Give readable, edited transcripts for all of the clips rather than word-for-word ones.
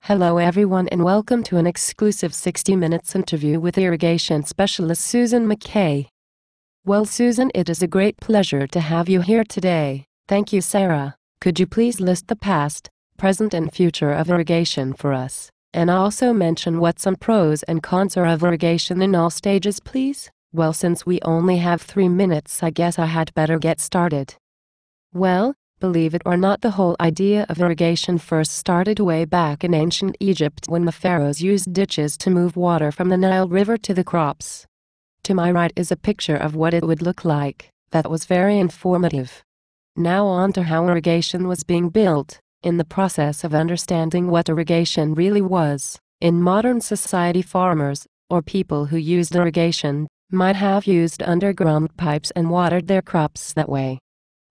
Hello everyone and welcome to an exclusive 60 minutes interview with irrigation specialist Susan McKay. Well Susan, it is a great pleasure to have you here today. Thank you Sarah. Could you please list the past, present and future of irrigation for us, and also mention what some pros and cons are of irrigation in all stages please? Well, since we only have 3 minutes, I guess I had better get started. Well, believe it or not, the whole idea of irrigation first started way back in ancient Egypt when the pharaohs used ditches to move water from the Nile River to the crops. To my right is a picture of what it would look like. That was very informative. Now on to how irrigation was being built. In the process of understanding what irrigation really was, in modern society farmers, or people who used irrigation, might have used underground pipes and watered their crops that way.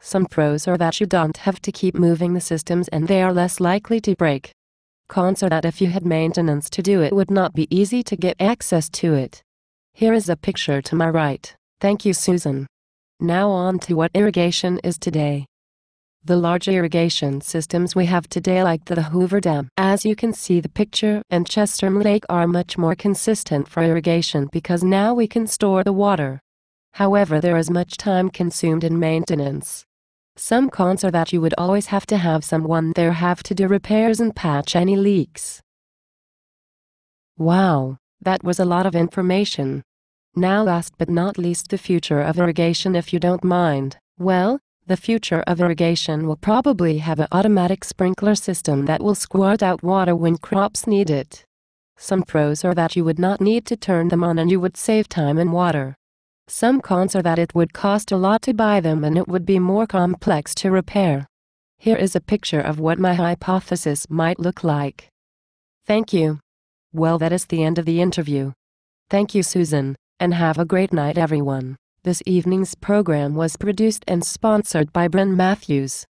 Some pros are that you don't have to keep moving the systems and they are less likely to break. Cons are that if you had maintenance to do, it would not be easy to get access to it. Here is a picture to my right. Thank you Susan. Now on to what irrigation is today. The large irrigation systems we have today, like the Hoover Dam, as you can see the picture, and Chester Lake, are much more consistent for irrigation because now we can store the water. However, there is much time consumed in maintenance. Some cons are that you would always have to have someone there have to do repairs and patch any leaks. Wow, that was a lot of information. Now last but not least, the future of irrigation, if you don't mind. Well, the future of irrigation will probably have an automatic sprinkler system that will squirt out water when crops need it. Some pros are that you would not need to turn them on and you would save time and water. Some cons are that it would cost a lot to buy them and it would be more complex to repair. Here is a picture of what my hypothesis might look like. Thank you. Well, that is the end of the interview. Thank you Susan, and have a great night everyone. This evening's program was produced and sponsored by Bryn Matthews.